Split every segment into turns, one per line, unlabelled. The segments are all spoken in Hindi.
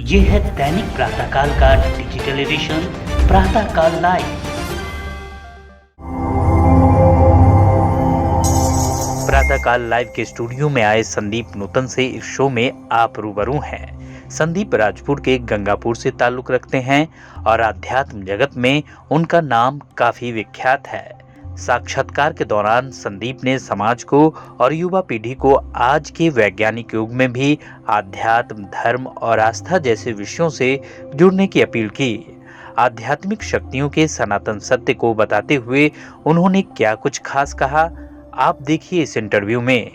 ये है दैनिक प्रातःकाल का डिजिटल एडिशन प्रातःकाल लाइव। प्रातःकाल लाइव के स्टूडियो में आए संदीप नूतन से इस शो में आप रूबरू हैं। संदीप राजपुर के गंगापुर से ताल्लुक रखते हैं और आध्यात्म जगत में उनका नाम काफी विख्यात है। साक्षात्कार के दौरान संदीप ने समाज को और युवा पीढ़ी को आज के वैज्ञानिक युग में भी आध्यात्म, धर्म और आस्था जैसे विषयों से जुड़ने की अपील की। आध्यात्मिक शक्तियों के सनातन सत्य को बताते हुए उन्होंने क्या कुछ खास कहा, आप देखिए इस इंटरव्यू में।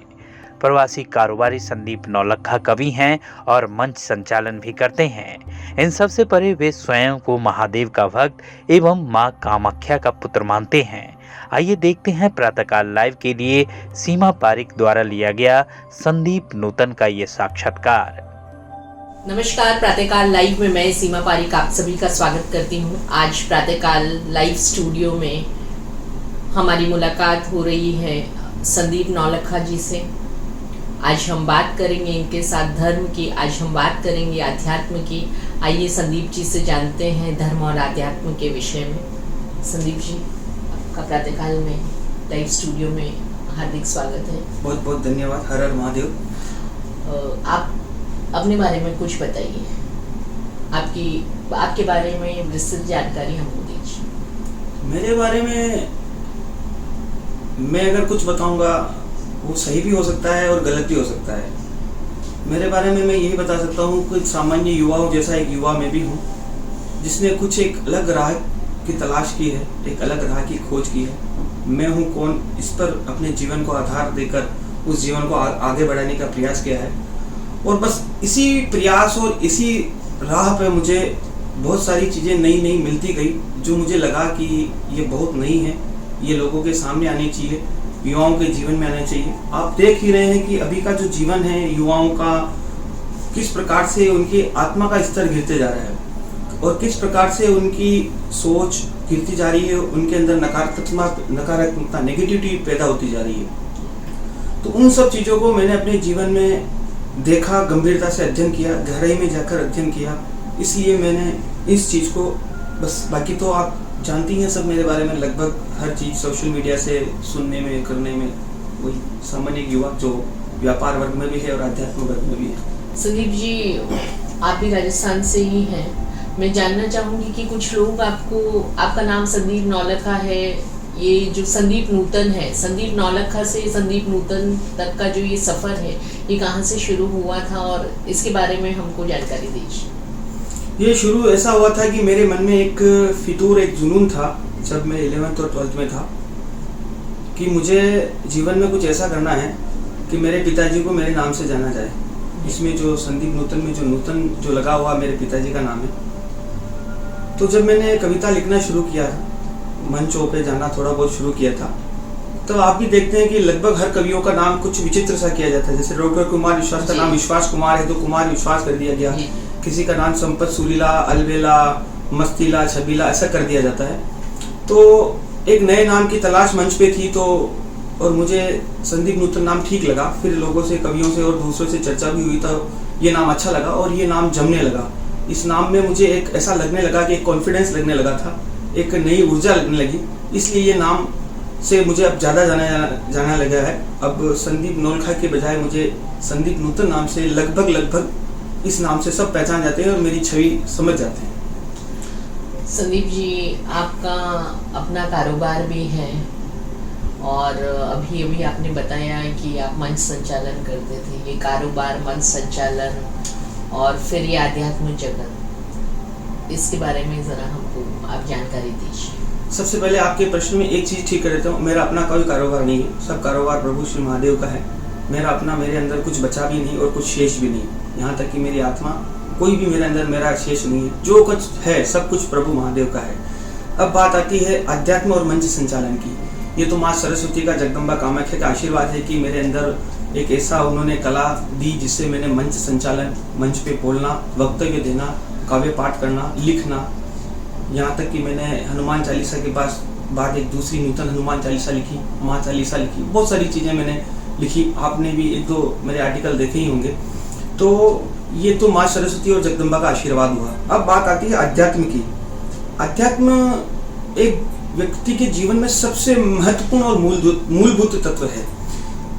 प्रवासी कारोबारी संदीप नौलखा कवि हैं और मंच संचालन भी करते हैं। इन सबसे परे वे स्वयं को महादेव का भक्त एवं मां कामाख्या का पुत्र मानते हैं। आइए देखते हैं प्रातःकाल लाइव के लिए सीमा पारिक द्वारा लिया गया संदीप नूतन का ये साक्षात्कार।
नमस्कार, प्रातःकाल लाइव में मैं सीमा पारिक आप सभी का स्वागत करती हूँ। आज प्रातःकाल लाइव स्टूडियो में हमारी मुलाकात हो रही है संदीप नौलखा जी से। आज हम बात करेंगे इनके साथ धर्म की, आज हम बात करेंगे अध्यात्म की। आइए संदीप जी से जानते हैं धर्म और अध्यात्म के विषय में। संदीप जी, आपका प्रातःकाल में लाइव स्टूडियो में हार्दिक स्वागत है।
बहुत बहुत धन्यवाद। हर हर महादेव।
आप अपने बारे में कुछ बताइए, आपके बारे में विस्तृत जानकारी हमको दीजिए।
मेरे बारे में मैं अगर कुछ बताऊंगा वो सही भी हो सकता है और गलत भी हो सकता है। मेरे बारे में मैं यही बता सकता हूँ कि सामान्य युवाओं जैसा एक युवा मैं भी हूँ, जिसने कुछ एक अलग राह की तलाश की है, एक अलग राह की खोज की है। मैं हूँ कौन, इस पर अपने जीवन को आधार देकर उस जीवन को आगे बढ़ाने का प्रयास किया है। और बस इसी प्रयास और इसी राह पे मुझे बहुत सारी चीज़ें नई नई मिलती गई, जो मुझे लगा कि ये बहुत नई है, ये लोगों के सामने आनी चाहिए, युवाओं के जीवन में आना चाहिए। आप देख ही रहे हैं कि अभी का जो जीवन है युवाओं का, किस प्रकार से उनकी आत्मा का स्तर गिरते जा रहा है और किस प्रकार से उनकी सोच गिरती जा रही है, उनके अंदर नकारात्मकता नेगेटिविटी पैदा होती जा रही है। तो उन सब चीज़ों को मैंने अपने जीवन में देखा, गंभीरता से अध्ययन किया, गहराई में जाकर अध्ययन किया। इसलिए मैंने इस चीज़ को बस, बाकी तो आप जानती हैं सब मेरे बारे में, लगभग हर चीज़ सोशल मीडिया से सुनने में, करने में, वही सामान्य युवा जो व्यापार वर्ग में भी है और आध्यात्म वर्ग में भी है।
संदीप जी, आप भी राजस्थान से ही हैं। मैं जानना चाहूँगी कि कुछ लोग आपका नाम संदीप नौलखा है, ये जो संदीप नूतन है, संदीप नौलखा से संदीप नूतन तक का जो ये सफ़र है, ये कहाँ से शुरू हुआ था और इसके बारे में हमको जानकारी दीजिए।
ये शुरू ऐसा हुआ था कि मेरे मन में एक फितूर, एक जुनून था जब मैं 11th और 12th में था, कि मुझे जीवन में कुछ ऐसा करना है कि मेरे पिताजी को मेरे नाम से जाना जाए। इसमें जो संदीप नूतन में जो नूतन जो लगा हुआ मेरे पिताजी का नाम है। तो जब मैंने कविता लिखना शुरू किया, मंचों पे जाना थोड़ा बहुत शुरू किया था, तो आप भी देखते हैं कि लगभग हर कवियों का नाम कुछ विचित्र सा किया जाता है। जैसे डॉक्टर कुमार विश्वास का नाम विश्वास कुमार है तो कुमार विश्वास कर दिया गया। किसी का नाम संपत सुरीला, अलबेला, मस्तीला, छबीला ऐसा कर दिया जाता है। तो एक नए नाम की तलाश मंच पे थी, तो और मुझे संदीप नूतन नाम ठीक लगा। फिर लोगों से, कवियों से और दूसरों से चर्चा भी हुई, तो ये नाम अच्छा लगा और ये नाम जमने लगा। इस नाम में मुझे एक ऐसा लगने लगा कि एक कॉन्फिडेंस लगने लगा था, एक नई ऊर्जा लगने लगी। इसलिए ये नाम से मुझे अब ज़्यादा जाना लगा है। अब संदीप नौलखा के बजाय मुझे संदीप नूतन नाम से लगभग इस नाम से सब पहचान जाते हैं और मेरी छवि समझ जाते हैं।
संदीप जी, आपका अपना कारोबार भी है और अभी आपने बताया कि आप मंच संचालन करते थे। ये कारोबार, मंच संचालन और फिर ये आध्यात्मिक जगत, इसके बारे में ज़रा हमको आप जानकारी दीजिए।
सबसे पहले आपके प्रश्न में एक चीज़ ठीक कर देता हूँ, मेरा अपना कोई कारोबार नहीं है। सब कारोबार प्रभु श्री महादेव का है। मेरा अपना, मेरे अंदर कुछ बचा भी नहीं और कुछ शेष भी नहीं। यहाँ तक कि मेरी आत्मा, कोई भी मेरे अंदर मेरा शेष नहीं है। जो कुछ है सब कुछ प्रभु महादेव का है। अब बात आती है अध्यात्म और मंच संचालन की। ये तो माँ सरस्वती का, जगदम्बा कामाख्या का आशीर्वाद है कि मेरे अंदर एक ऐसा उन्होंने कला दी जिससे मैंने मंच संचालन, मंच पे बोलना, वक्तव्य देना, काव्य पाठ करना, लिखना, यहाँ तक कि मैंने हनुमान चालीसा के बाद एक दूसरी नूतन हनुमान चालीसा लिखी, माँ चालीसा लिखी, बहुत सारी चीज़ें मैंने लिखी। आपने भी एक दो मेरे आर्टिकल देखे ही होंगे। तो ये तो माँ सरस्वती और जगदम्बा का आशीर्वाद हुआ। अब बात आती है अध्यात्म की। अध्यात्म एक व्यक्ति के जीवन में सबसे महत्वपूर्ण और मूलभूत तत्व है।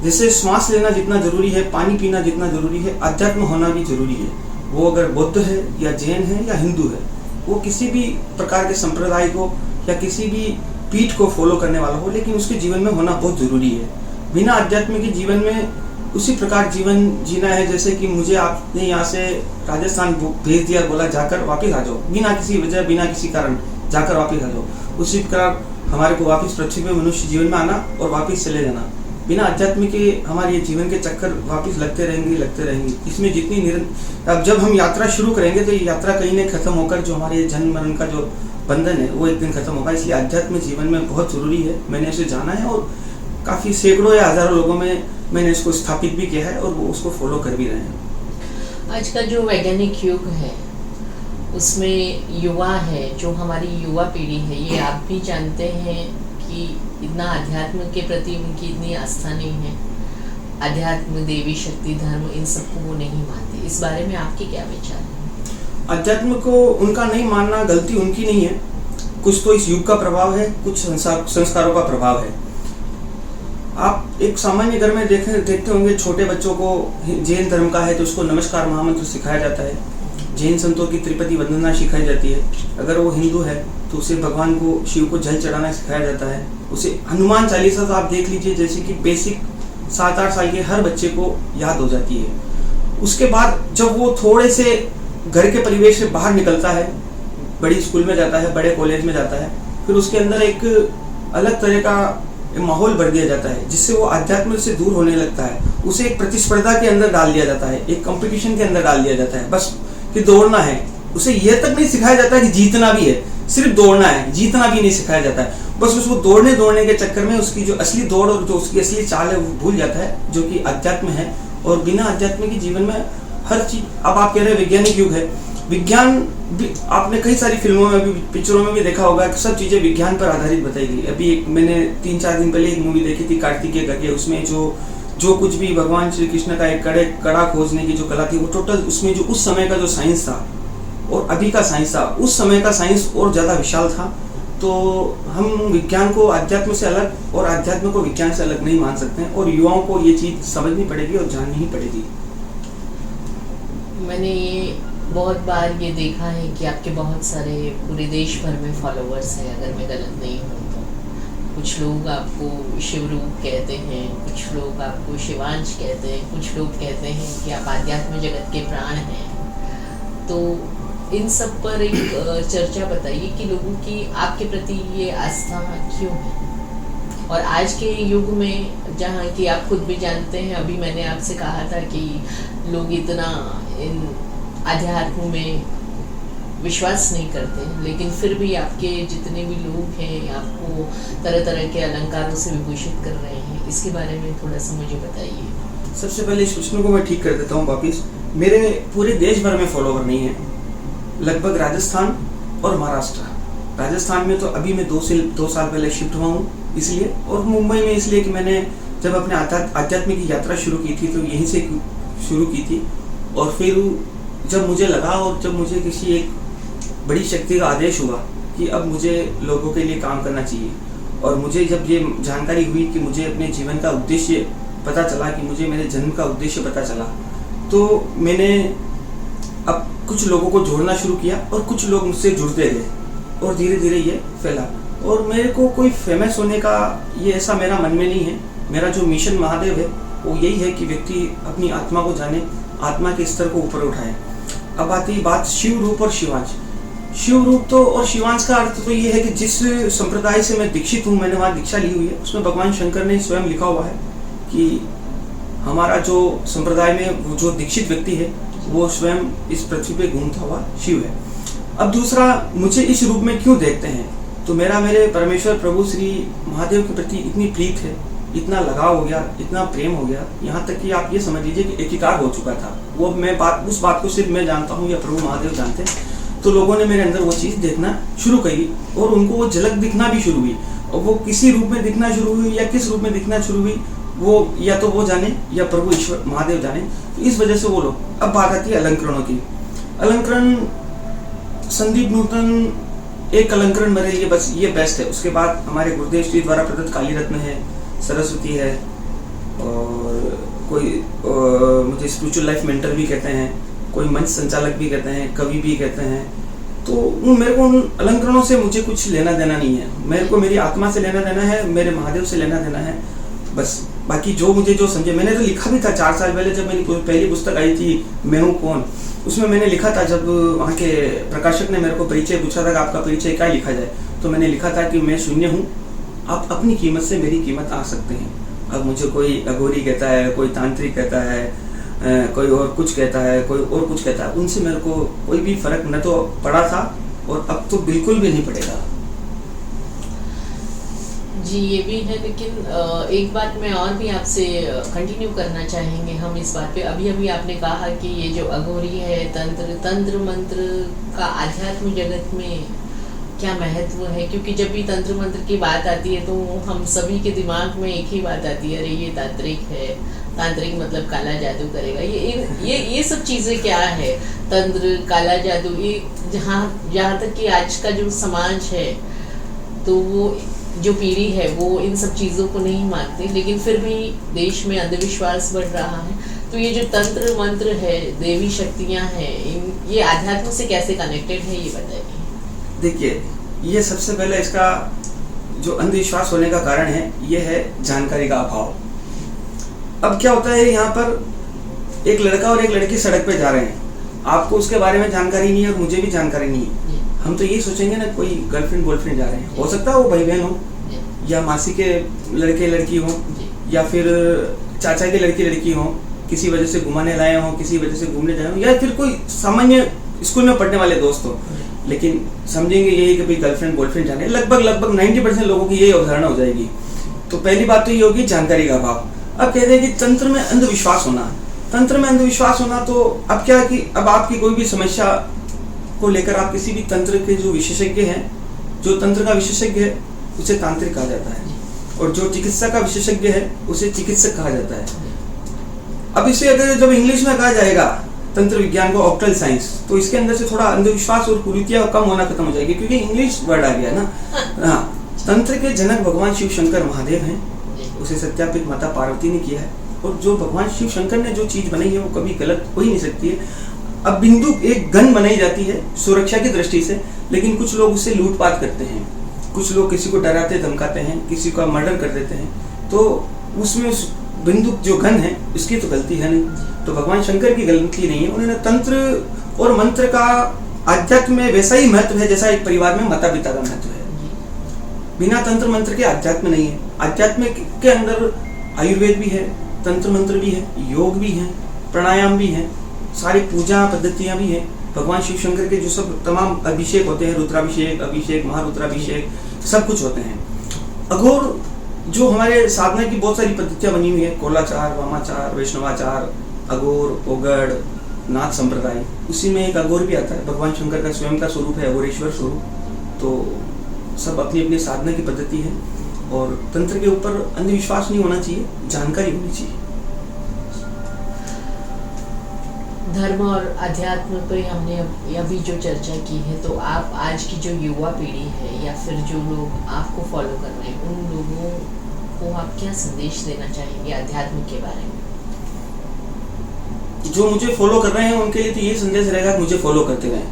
जैसे श्वास लेना जितना जरूरी है, पानी पीना जितना जरूरी है, अध्यात्म होना भी जरूरी है। वो अगर बौद्ध है या जैन है या हिंदू है, वो किसी भी प्रकार के संप्रदाय को या किसी भी पीठ को फॉलो करने वाला हो, लेकिन उसके जीवन में होना बहुत जरूरी है। बिना अध्यात्म के जीवन में उसी प्रकार जीवन जीना है जैसे कि मुझे आपने यहाँ से राजस्थान भेज दिया, बोला जाकर वापस आ जाओ, बिना किसी वजह, बिना किसी कारण जाकर वापस आ जाओ। उसी प्रकार हमारे को वापस पृथ्वी में मनुष्य जीवन में आना और वापस चले जाना। बिना अध्यात्म के हमारे ये जीवन के चक्कर वापस लगते रहेंगे। इसमें जितनी अब जब हम यात्रा शुरू करेंगे तो ये यात्रा कहीं न खत्म होकर जो हमारे जन्म मरण का जो बंधन है वो एक दिन खत्म होगा। इसलिए अध्यात्म जीवन में बहुत जरूरी है। मैंने इसे जाना है और काफ़ी सैकड़ों या हजारों लोगों में मैंने इसको स्थापित भी किया है और वो उसको फॉलो कर भी रहे हैं।
आज का जो वैज्ञानिक युग है उसमें युवा है, जो हमारी युवा पीढ़ी है, ये आप भी जानते हैं कि इतना अध्यात्म के प्रति उनकी इतनी आस्था नहीं है। अध्यात्म, देवी शक्ति, धर्म, इन सबको वो नहीं मानते। इस बारे में आपके क्या विचार हैं?
अध्यात्म को उनका नहीं मानना गलती उनकी नहीं है। कुछ तो इस युग का प्रभाव है, कुछ संस्कारों का प्रभाव है। आप एक सामान्य घर में देखते होंगे, छोटे बच्चों को जैन धर्म का है तो उसको नमस्कार महामंत्र सिखाया जाता है, जैन संतों की त्रिपदी वंदना सिखाई जाती है। अगर वो हिंदू है तो उसे भगवान को, शिव को जल चढ़ाना सिखाया जाता है। उसे हनुमान चालीसा तो आप देख लीजिए, जैसे कि बेसिक 7-8 साल के हर बच्चे को याद हो जाती है। उसके बाद जब वो थोड़े से घर के परिवेश से बाहर निकलता है, बड़ी स्कूल में जाता है, बड़े कॉलेज में जाता है, फिर उसके अंदर एक अलग तरह का माहौल भर दिया जाता है जिससे वो अध्यात्म से दूर होने लगता है। उसे एक प्रतिस्पर्धा के अंदर डाल दिया जाता है, एक कंपटीशन के अंदर डाल दिया जाता है, बस कि दौड़ना है। उसे यह तक नहीं सिखाया जाता कि जीतना भी है, सिर्फ दौड़ना है, जीतना भी नहीं सिखाया जाता है। बस उसको दौड़ने के चक्कर में उसकी जो असली दौड़ और जो उसकी असली चाल है वो भूल जाता है, जो कि अध्यात्म है। और बिना अध्यात्म के जीवन में हर चीज, अब आप कह रहे हैं वैज्ञानिक युग है, विज्ञान भी आपने कई सारी फिल्मों में भी, पिक्चरों में भी देखा होगा कि सब चीजें विज्ञान पर आधारित बताई गई। अभी एक मैंने 3-4 दिन पहले एक मूवी देखी थी, कार्तिकेय करके। उसमें जो कुछ भी भगवान श्री कृष्ण का एक कड़ा खोजने की जो कला थी, वो टोटल उसमें जो उस समय का जो साइंस था और अभी का साइंस था, उस समय का साइंस और ज्यादा विशाल था। तो हम विज्ञान को अध्यात्म से अलग और अध्यात्म को विज्ञान से अलग नहीं मान सकते हैं, और युवाओं को ये चीज समझनी पड़ेगी और जाननी ही पड़ेगी।
मैंने ये बहुत बार ये देखा है कि आपके बहुत सारे पूरे देश भर में फॉलोअर्स हैं, अगर मैं गलत नहीं हूँ तो। कुछ लोग आपको शिवरूप कहते हैं, कुछ लोग आपको शिवांश कहते हैं, कुछ लोग कहते हैं कि आप आध्यात्म जगत के प्राण हैं। तो इन सब पर एक चर्चा बताइए कि लोगों की आपके प्रति ये आस्था क्यों है? और आज के युग में जहाँ कि आप खुद भी जानते हैं, अभी मैंने आपसे कहा था कि लोग इतना इन अध्यात्म में विश्वास नहीं करते, लेकिन फिर भी आपके जितने भी लोग हैं आपको तरह तरह के अलंकारों से विभूषित कर रहे हैं। इसके बारे में थोड़ा सा मुझे बताइए।
सबसे पहले इस प्रश्न को मैं ठीक कर देता हूँ वापिस। मेरे पूरे देश भर में फॉलोवर नहीं है, लगभग राजस्थान और महाराष्ट्र। राजस्थान में तो अभी मैं 2 साल पहले शिफ्ट हुआ हूँ इसलिए, और मुंबई में इसलिए कि मैंने जब अपने आध्यात्मिक की यात्रा शुरू की थी तो यहीं से शुरू की थी। और फिर जब मुझे लगा और जब मुझे किसी एक बड़ी शक्ति का आदेश हुआ कि अब मुझे लोगों के लिए काम करना चाहिए, और मुझे जब ये जानकारी हुई कि मुझे अपने जीवन का उद्देश्य पता चला, कि मुझे मेरे जन्म का उद्देश्य पता चला, तो मैंने अब कुछ लोगों को जोड़ना शुरू किया और कुछ लोग मुझसे जुड़ते गए और धीरे धीरे ये फैला। और मेरे को कोई फेमस होने का ये ऐसा मेरा मन में नहीं है। मेरा जो मिशन महादेव है वो यही है कि व्यक्ति अपनी आत्मा को जाने, आत्मा के स्तर को ऊपर उठाए। अब आती बात शिव रूप और शिवांश। शिव रूप तो और शिवांश का अर्थ तो ये है कि जिस संप्रदाय से मैं दीक्षित हूँ, मैंने वहाँ दीक्षा ली हुई है, उसमें भगवान शंकर ने स्वयं लिखा हुआ है कि हमारा जो संप्रदाय में जो दीक्षित व्यक्ति है वो स्वयं इस पृथ्वी पे घूमता हुआ शिव है। अब दूसरा, मुझे इस रूप में क्यों देखते हैं, तो मेरे परमेश्वर प्रभु श्री महादेव के प्रति इतनी प्रीत है, इतना लगाव हो गया, इतना प्रेम हो गया, यहाँ तक कि आप ये समझ लीजिए कि एकीकार हो चुका था। वो उस बात को सिर्फ मैं जानता हूँ या प्रभु महादेव जानते हैं। तो लोगों ने मेरे अंदर वो चीज़ देखना शुरू करी और उनको वो झलक दिखना भी शुरू हुई, और वो किसी रूप में दिखना शुरू हुई या किस रूप में दिखना शुरू हुई वो या तो वो जाने या प्रभु ईश्वर महादेव जाने। तो इस वजह से वो लोग। अब बात आती है अलंकरणों की। अलंकरण संदीप नूतन एक अलंकरण मेरे लिए बस ये बेस्ट है। उसके बाद हमारे गुरुदेव श्री द्वारा प्रदत्त काली रत्न है, सरस्वती है, और कोई मुझे स्पिरिचुअल लाइफ मेंटर भी कहते हैं, कोई मंच संचालक भी कहते हैं, कवि भी कहते हैं। तो मेरे को उन अलंकरणों से मुझे कुछ लेना देना नहीं है। मेरे को मेरी आत्मा से लेना देना है, मेरे महादेव से लेना देना है बस। बाकी जो मुझे जो समझे, मैंने तो लिखा भी था 4 साल पहले जब मेरी पहली पुस्तक आई थी मैं हूँ कौन, उसमें मैंने लिखा था, जब वहाँ के प्रकाशक ने मेरे को परिचय पूछा था कि आपका परिचय क्या लिखा जाए, तो मैंने लिखा था कि मैं शून्य हूँ, आप अपनी कीमत से मेरी कीमत आ सकते हैं। अब मुझे कोई अघोरी कहता है, कोई तांत्रिक कहता है, कोई और कुछ कहता है, कोई और कुछ कहता है, उनसे मेरे को कोई भी फर्क न तो पड़ा था और अब तो बिल्कुल भी नहीं पड़ेगा।
जी ये भी है, लेकिन एक बात मैं और भी आपसे कंटिन्यू करना चाहेंगे हम इस बात पे। अभी अभी आपने कहा कि ये जो अघोरी है, तंत्र मंत्र का आध्यात्म जगत में क्या महत्व है, क्योंकि जब भी तंत्र मंत्र की बात आती है तो हम सभी के दिमाग में एक ही बात आती है, अरे ये तांत्रिक है, तांत्रिक मतलब काला जादू करेगा। ये सब चीज़ें क्या है, तंत्र, काला जादू, ये जहाँ तक कि आज का जो समाज है तो वो जो पीढ़ी है वो इन सब चीज़ों को नहीं मानती, लेकिन फिर भी देश में अंधविश्वास बढ़ रहा है। तो ये जो तंत्र मंत्र है, देवी शक्तियाँ हैं, ये आध्यात्म से कैसे कनेक्टेड है, ये बताइए।
देखिए, ये सबसे पहले इसका जो अंधविश्वास होने का कारण है ये है जानकारी का अभाव। अब क्या होता है, यहाँ पर एक लड़का और एक लड़की सड़क पे जा रहे हैं, आपको उसके बारे में जानकारी नहीं है और मुझे भी जानकारी नहीं है। हम तो यही सोचेंगे ना कोई गर्लफ्रेंड बॉयफ्रेंड जा रहे हैं, हो सकता है वो भाई बहन हो, या मासी के लड़के लड़की हो, या फिर चाचा के लड़की लड़की हो, किसी वजह से घुमाने लाए हो, किसी वजह से घूमने जाए हो, या फिर कोई सामान्य स्कूल में पढ़ने वाले दोस्त हो, लेकिन समझेंगे यही कि भाई गर्लफ्रेंड बॉयफ्रेंड जाने। लगभग 90% लोगों की यही अवधारणा हो जाएगी। तो पहली बात तो ये होगी जानकारी का अभाव। अब कहते हैं कि तंत्र में अंधविश्वास होना, तंत्र में अंधविश्वास होना, तो अब क्या कि अब आपकी कोई भी समस्या को लेकर आप किसी भी तंत्र के जो विशेषज्ञ हैं, जो तंत्र का विशेषज्ञ है उसे तांत्रिक कहा जाता है, और जो चिकित्सा का विशेषज्ञ है उसे चिकित्सक कहा जाता है। अब इसे अगर जब इंग्लिश में कहा जाएगा तंत्र विज्ञान को ऑक्टल साइंस, तो इसके अंदर से थोड़ा अंधविश्वास और कुरीतियां कम होना खत्म हो जाएगी, क्योंकि इंग्लिश वर्ड आ गया ना। हाँ, तंत्र के जनक भगवान शिव शंकर महादेव हैं, उसे सत्यापित माता पार्वती ने किया है, और जो भगवान शिव शंकर ने जो चीज बनाई है वो कभी गलत हो ही नहीं सकती है। अब बिंदु एक गन बनाई जाती है सुरक्षा की दृष्टि से, लेकिन कुछ लोग उससे लूटपाट करते हैं, कुछ लोग किसी को डराते धमकाते हैं, किसी का मर्डर कर देते हैं, तो उसमें उस बिंदु जो गन है उसकी तो गलती है नहीं। तो भगवान शंकर की गलती नहीं है, उन्होंने तंत्र और मंत्र का आध्यात्म में वैसा ही महत्व है जैसा एक परिवार में माता पिता का महत्व है। बिना तंत्र मंत्र के आध्यात्म नहीं है। आध्यात्म के अंदर आयुर्वेद भी है, तंत्र मंत्र भी है, योग भी है, प्राणायाम भी है, सारी पूजा पद्धतियां भी है। भगवान शिव शंकर के जो सब तमाम अभिषेक होते हैं, रुद्राभिषेक, अभिषेक, महारुद्राभिषेक, सब कुछ होते हैं। अघोर जो हमारे साधना की बहुत सारी पद्धतियां बनी हुई है, कोलाचार, वामाचार, वैष्णवाचार, अघोर, ओगड़, नाथ संप्रदाय, उसी में एक अघोर भी आता है। भगवान शंकर का स्वयं का स्वरूप है अघोरेश्वर स्वरूप। तो सब अपनी अपनी साधना की पद्धति है, और तंत्र के ऊपर अंधविश्वास नहीं होना चाहिए, जानकारी होनी चाहिए।
धर्म और अध्यात्म पे हमने अभी जो चर्चा की है, तो आप आज की जो युवा पीढ़ी है या फिर जो लोग आपको फॉलो कर रहे हैं, उन लोगों को आप क्या संदेश देना चाहेंगे अध्यात्म के बारे में?
जो मुझे फॉलो कर रहे हैं उनके लिए तो ये संदेश रहेगा कि मुझे फॉलो करते रहें,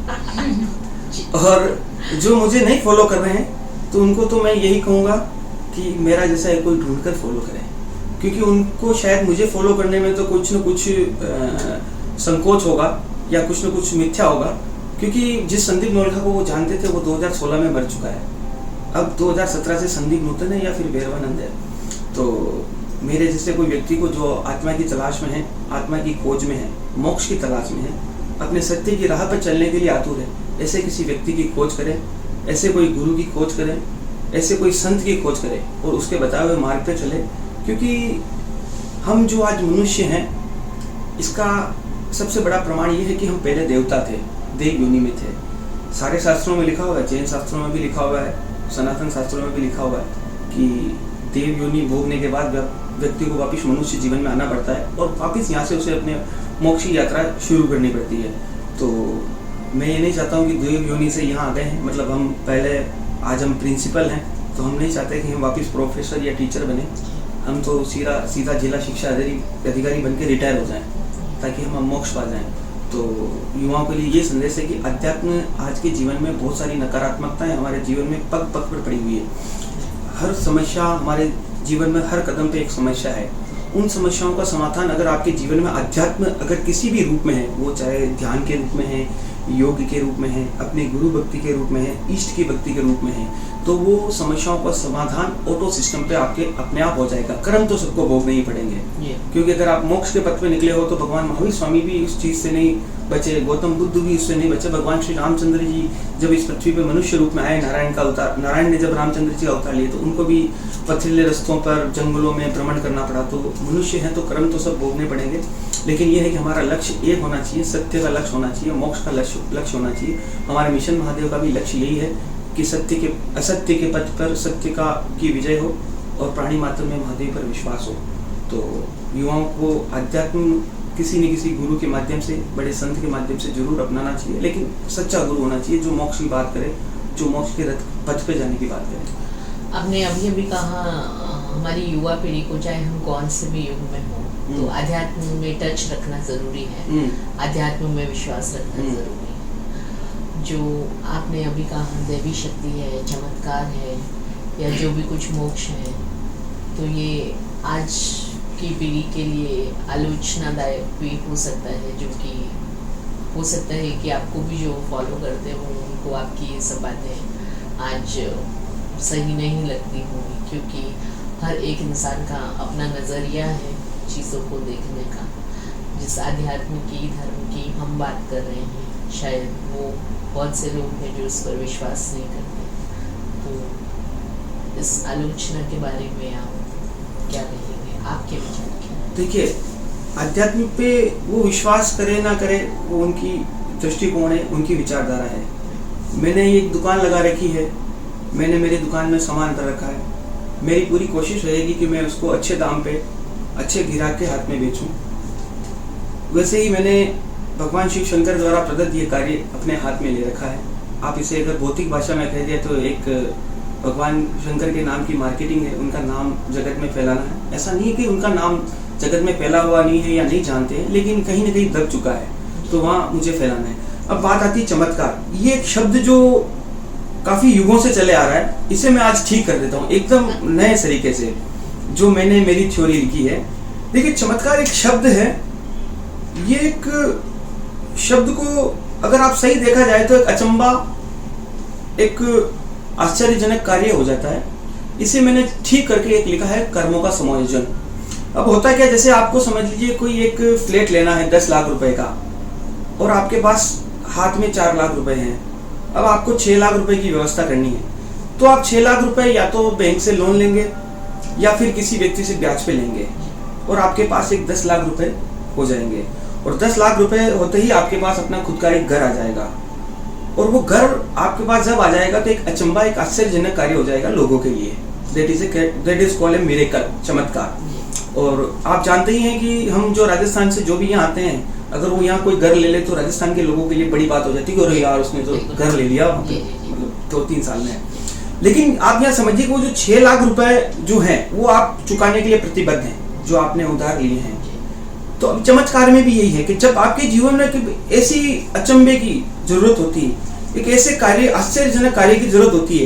और जो मुझे नहीं फॉलो कर रहे हैं तो उनको तो मैं यही कहूँगा कि मेरा जैसा एक कोई ढूंढ कर फॉलो करें, क्योंकि उनको शायद मुझे फॉलो करने में तो कुछ न कुछ संकोच होगा या कुछ न कुछ मिथ्या होगा, क्योंकि जिस संदीप नोलखा को वो जानते थे वो 2016 में मर चुका है। अब 2017 से संदीप नूतन है या फिर भैरवानंद है। तो मेरे जैसे कोई व्यक्ति को जो आत्मा की तलाश में है, आत्मा की खोज में है, मोक्ष की तलाश में है, अपने सत्य की राह पर चलने के लिए आतुर है, ऐसे किसी व्यक्ति की खोज करें, ऐसे कोई गुरु की खोज करें, ऐसे कोई संत की खोज करें और उसके बताए हुए मार्ग पे चले। क्योंकि हम जो आज मनुष्य हैं, इसका सबसे बड़ा प्रमाण ये है कि हम पहले देवता थे, देव योनि में थे। सारे शास्त्रों में लिखा हुआ है, जैन शास्त्रों में भी लिखा हुआ है, सनातन शास्त्रों में भी लिखा हुआ है कि देव योनि भोगने के बाद व्यक्ति को वापस मनुष्य जीवन में आना पड़ता है और वापस यहाँ से उसे अपने मोक्ष की यात्रा शुरू करनी पड़ती है। तो मैं ये नहीं चाहता हूँ कि देव योनि से यहाँ आ गए हैं, मतलब हम पहले, आज हम प्रिंसिपल हैं, तो हम नहीं चाहते कि हम वापस प्रोफेसर या टीचर बने। हम तो सीधा जिला शिक्षा अधिकारी बन के रिटायर हो जाएं ताकि हम मोक्ष पा जाएं। तो युवाओं के लिए ये संदेश है कि अध्यात्म आज के जीवन में बहुत सारी नकारात्मकताएं हमारे जीवन में पग पग पर पड़ी हुई है। हर समस्या हमारे जीवन में हर कदम पे एक समस्या है। उन समस्याओं का समाधान अगर आपके जीवन में अध्यात्म अगर किसी भी रूप में है, वो चाहे ध्यान के रूप में है, योग के रूप में है, अपने गुरु भक्ति के रूप में है, इष्ट की भक्ति के रूप में है, तो वो समस्याओं का समाधान ऑटो सिस्टम पे आपके अपने आप हो जाएगा। कर्म तो सबको भोगने ही पड़ेंगे, क्योंकि अगर आप मोक्ष के पथ पे निकले हो तो भगवान महावीर स्वामी भी उस चीज से नहीं बचे, गौतम बुद्ध भी उससे नहीं बचे। भगवान श्री रामचंद्र जी जब इस पृथ्वी पे मनुष्य रूप में आए, नारायण ने जब रामचंद्र जी का अवतार लिए तो उनको भी पथरीले रस्तों पर, जंगलों में भ्रमण करना पड़ा। तो मनुष्य हैं तो कर्म तो सब भोगने पड़ेंगे, लेकिन यह है कि हमारा लक्ष्य एक होना चाहिए, सत्य का लक्ष्य होना चाहिए, मोक्ष का लक्ष्य होना चाहिए। हमारे मिशन महादेव का भी लक्ष्य यही है कि असत्य के पथ पर सत्य की विजय हो और प्राणी मात्र में महादेव पर विश्वास हो। तो युवाओं को अध्यात्म किसी न किसी गुरु के माध्यम से, बड़े संत के माध्यम से जरूर अपनाना चाहिए, लेकिन सच्चा गुरु होना चाहिए जो मोक्ष की बात करे, जो मोक्ष के पथ पे जाने की बात करे।
आपने अभी कहा हमारी युवा पीढ़ी को, चाहे हम कौन से भी युग में हो, तो अध्यात्म में टच रखना जरूरी है, अध्यात्म में विश्वास रखना जरूरी है। जो आपने अभी कहा देवी शक्ति है, चमत्कार है, या जो भी कुछ मोक्ष है, तो ये आज की पीढ़ी के लिए आलोचनादायक भी हो सकता है, जो कि हो सकता है कि आपको भी जो फॉलो करते हो उनको आपकी ये सब बातें आज सही नहीं लगती होंगी, क्योंकि हर एक इंसान का अपना नज़रिया है चीज़ों को देखने का। जिस आध्यात्म की, धर्म की हम बात कर रहे हैं, शायद वो बहुत से लोग हैं जो उस पर विश्वास नहीं करते। तो इस आलोचना के बारे में आप क्या कहेंगे, आपके विचार क्या?
देखिए, आध्यात्म पे वो विश्वास करे ना करे वो उनकी दृष्टिकोण है, उनकी विचारधारा है। मैंने एक दुकान लगा रखी है, मैंने मेरी दुकान में सामान कर रखा है, मेरी पूरी कोशिश रहेगी कि मैं उसको अच्छे दाम पे अच्छे ग्राहक के हाथ में बेचूं। वैसे ही मैंने भगवान शिव शंकर द्वारा प्रदत्त ये कार्य अपने हाथ में ले रखा है। आप इसे अगर भौतिक भाषा में कह दिया तो एक भगवान शंकर के नाम की मार्केटिंग है, उनका नाम जगत में फैलाना है। ऐसा नहीं है कि उनका नाम जगत में फैला हुआ नहीं है या नहीं जानते हैं, लेकिन कहीं ना कहीं दब चुका है, तो वहाँ मुझे फैलाना है। अब बात आती है चमत्कार। ये एक शब्द जो काफी युगों से चले आ रहा है, इसे मैं आज ठीक कर देता हूँ एकदम नए तरीके से, जो मैंने मेरी थ्योरी लिखी है। देखिए, चमत्कार एक शब्द है। ये एक शब्द को अगर आप सही देखा जाए तो एक अचंबा, एक आश्चर्यजनक कार्य हो जाता है। इसे मैंने ठीक करके एक लिखा है कर्मों का समायोजन। अब होता क्या, जैसे आपको समझ लीजिए कोई एक फ्लैट लेना है 10 लाख रुपए का, और आपके पास हाथ में 4 लाख रुपए हैं। अब आपको 6 लाख रुपए की व्यवस्था करनी है, तो आप 6 लाख रुपए या तो बैंक से लोन लेंगे या फिर किसी व्यक्ति से ब्याज पे लेंगे, और आपके पास एक 10 लाख रुपए हो जाएंगे। और 10 लाख रुपए होते ही आपके पास अपना खुद का एक घर आ जाएगा, और वो घर आपके पास जब आ जाएगा तो एक अचंबा, एक आश्चर्यजनक कार्य हो जाएगा लोगों के लिए। That is called a miracle, चमत्कार। और आप जानते ही हैं कि हम जो राजस्थान से जो भी यहाँ आते हैं, अगर वो यहाँ कोई घर ले ले तो राजस्थान के लोगों के लिए बड़ी बात हो जाती है, यार उसने तो घर ले लिया मतलब 2-3 साल में। लेकिन आप यहाँ समझिए कि वो जो 6 लाख रुपए जो है वो आप चुकाने के लिए प्रतिबद्ध हैं, जो आपने उधार लिए हैं। तो अब चमत्कार में भी यही है कि जब आपके जीवन में ऐसी अचंभे की जरूरत होती है, एक ऐसे कार्य, आश्चर्यजनक कार्य की जरूरत होती है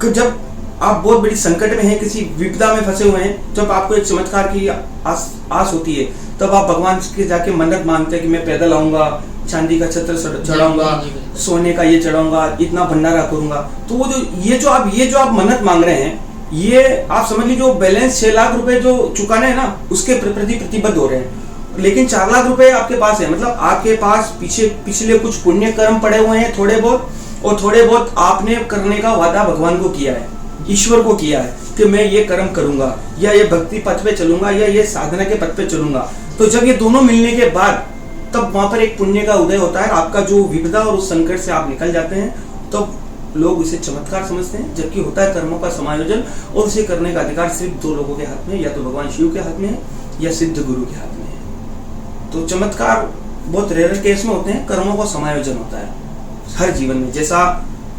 कि जब आप बहुत बड़ी संकट में हैं, किसी विपदा में फंसे हुए हैं, जब आपको एक चमत्कार की आस होती है, तब आप भगवान के जाके मन्नत मांगते हैं कि मैं पैदल आऊंगा, चांदी का छत्र चढ़ाऊंगा, सोने का ये चढ़ाऊंगा, इतना भंडारा करूंगा। तो वो जो ये जो आप मन्नत मांग रहे हैं, ये आप समझ लीजिए जो बैलेंस 6 लाख रुपए जो चुकाना है ना, उसके प्रति प्रतिबद्ध हो रहे हैं। लेकिन 4 लाख रुपए आपके पास है, मतलब आपके पास पिछले कुछ पुण्य कर्म पड़े हुए हैं थोड़े बहुत, और थोड़े बहुत आपने करने का वादा भगवान को किया है, ईश्वर को किया है कि मैं ये कर्म करूंगा, या ये भक्ति पथ पे चलूंगा, या ये साधना के पथ पे चलूंगा। तो जब ये दोनों मिलने के बाद तब वहां पर एक पुण्य का उदय होता है, आपका जो विपदा और उस संकट से आप निकल जाते हैं, तो लोग इसे चमत्कार समझते हैं, जबकि होता है कर्मों का समायोजन, और उसे करने का अधिकार सिर्फ 2 लोगों के हाथ में, या तो भगवान शिव के हाथ में है या सिद्ध गुरु के हाथ में है। तो चमत्कार बहुत रेयर केस में होते हैं, कर्मों का समायोजन होता है हर जीवन में। जैसा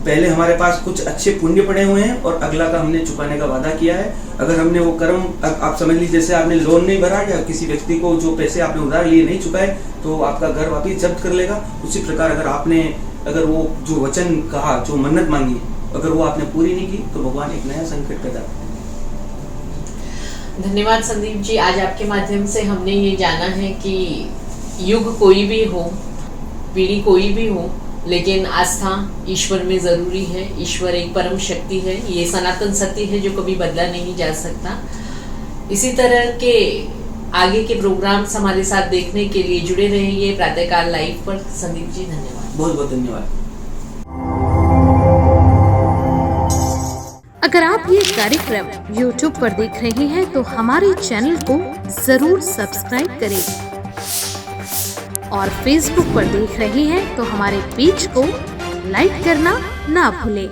पहले हमारे पास कुछ अच्छे पुण्य पड़े हुए हैं और अगला का हमने चुकाने का वादा किया है, अगर हमने वो कर्म, आप समझ लीजिए जैसे आपने लोन नहीं भरा या किसी व्यक्ति को जो पैसे आपने उधार लिए नहीं चुकाए तो आपका घर वापिस जब्त कर लेगा। उसी प्रकार अगर वो जो वचन कहा, जो मन्नत मांगी, अगर वो आपने पूरी नहीं की तो भगवान एक नया संकट पैदा करते हैं।
धन्यवाद संदीप जी। आज आपके माध्यम से हमने ये जाना है कि युग कोई भी हो, पीढ़ी कोई भी हो, लेकिन आस्था ईश्वर में ज़रूरी है। ईश्वर एक परम शक्ति है, ये सनातन सत्य है जो कभी बदला नहीं जा सकता। इसी तरह के आगे के प्रोग्राम्स हमारे साथ देखने के लिए जुड़े रहिए प्रातःकाल लाइव पर। संदीप जी धन्यवाद।
बहुत बहुत धन्यवाद।
अगर आप ये कार्यक्रम YouTube पर देख रहे हैं तो हमारे चैनल को जरूर सब्सक्राइब करें, और Facebook पर देख रहे हैं तो हमारे पेज को लाइक करना ना भूलें।